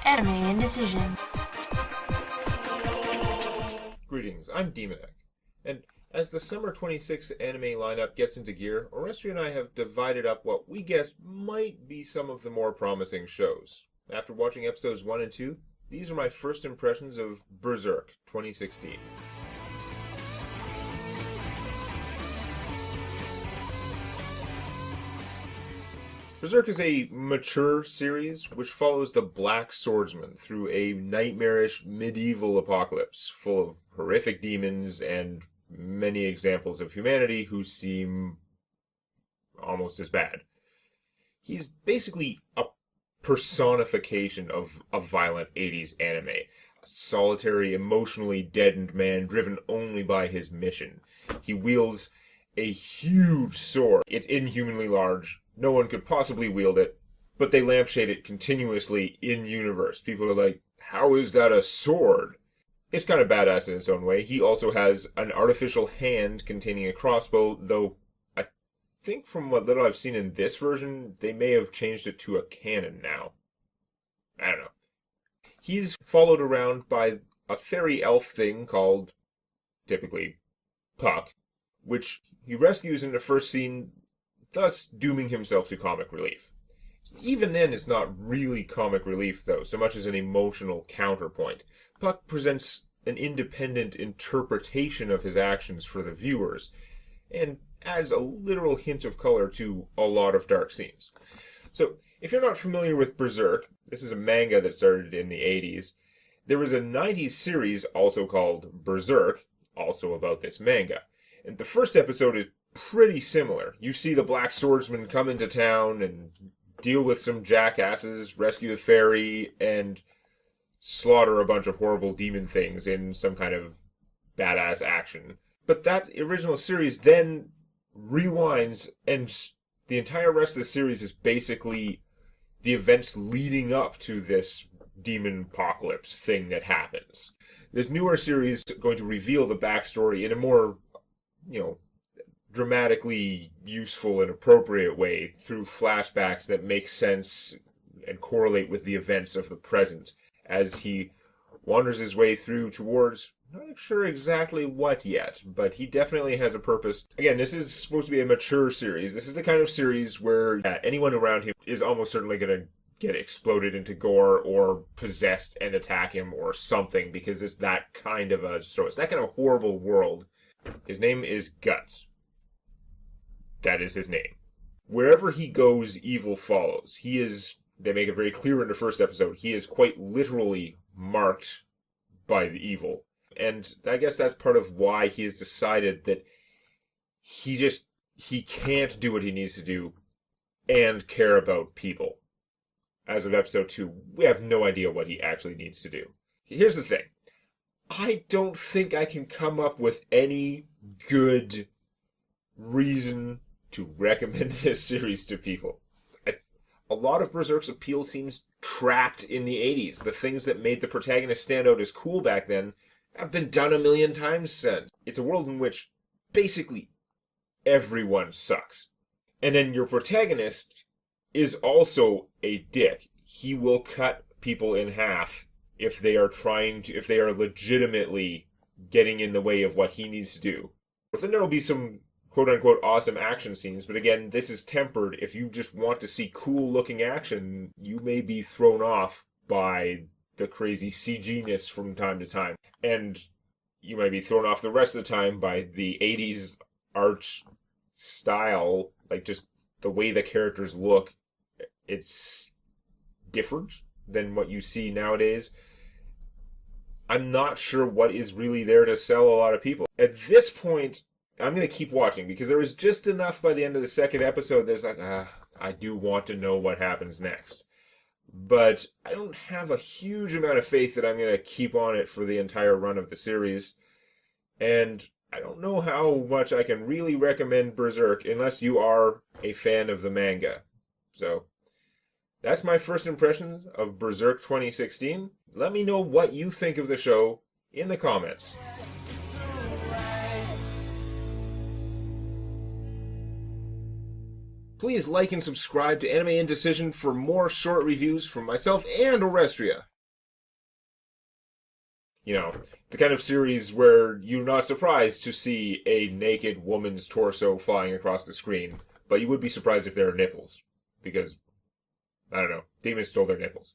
AnimeIndecision. Greetings, I'm Demonac, and as the Summer 26 anime lineup gets into gear, Orestri and I have divided up what we guess might be some of the more promising shows. After watching episodes 1 and 2, these are my first impressions of Berserk 2016. Berserk is a mature series which follows the Black Swordsman through a nightmarish medieval apocalypse full of horrific demons and many examples of humanity who seem almost as bad. He's basically a personification of a violent 80s anime. A solitary, emotionally deadened man driven only by his mission. He wields a huge sword. It's inhumanly large. No one could possibly wield it, but they lampshade it continuously in-universe. People are like, how is that a sword? It's kind of badass in its own way. He also has an artificial hand containing a crossbow, though I think from what little I've seen in this version, they may have changed it to a cannon now. I don't know. He's followed around by a fairy elf thing called, typically, Puck, which he rescues in the first scene, thus dooming himself to comic relief. Even then, it's not really comic relief, though, so much as an emotional counterpoint. Puck presents an independent interpretation of his actions for the viewers, and adds a literal hint of color to a lot of dark scenes. So, if you're not familiar with Berserk, this is a manga that started in the 80s. There was a 90s series also called Berserk, also about this manga. And the first episode is pretty similar. You see the Black Swordsman come into town and deal with some jackasses, rescue the fairy, and slaughter a bunch of horrible demon things in some kind of badass action. But that original series then rewinds, and the entire rest of the series is basically the events leading up to this demon apocalypse thing that happens. This newer series is going to reveal the backstory in a more, dramatically useful and appropriate way through flashbacks that make sense and correlate with the events of the present as he wanders his way through towards, not sure exactly what yet, but he definitely has a purpose. Again, this is supposed to be a mature series. This is the kind of series where anyone around him is almost certainly going to get exploded into gore or possessed and attack him or something, because it's that kind of a story. It's that kind of horrible world. His name is Guts. That is his name. Wherever he goes, evil follows. They make it very clear in the first episode, he is quite literally marked by the evil. And I guess that's part of why he has decided that he can't do what he needs to do and care about people. As of episode 2, we have no idea what he actually needs to do. Here's the thing. I don't think I can come up with any good reason to recommend this series to people. A lot of Berserk's appeal seems trapped in the 80s. The things that made the protagonist stand out as cool back then have been done a million times since. It's a world in which basically everyone sucks. And then your protagonist is also a dick. He will cut people in half if they are legitimately getting in the way of what he needs to do. But then there will be some quote-unquote awesome action scenes, but again, this is tempered. If you just want to see cool-looking action, you may be thrown off by the crazy CG-ness from time to time. And you might be thrown off the rest of the time by the 80s art style, like just the way the characters look. It's different than what you see nowadays. I'm not sure what is really there to sell a lot of people. At this point, I'm going to keep watching, because there is just enough by the end of the second episode that's like, I do want to know what happens next. But I don't have a huge amount of faith that I'm going to keep on it for the entire run of the series. And I don't know how much I can really recommend Berserk unless you are a fan of the manga. So, that's my first impression of Berserk 2016. Let me know what you think of the show in the comments. Please like and subscribe to AnimeIndecision for more short reviews from myself and Orestria. You know, the kind of series where you're not surprised to see a naked woman's torso flying across the screen, but you would be surprised if there are nipples. Because, I don't know, demons stole their nipples.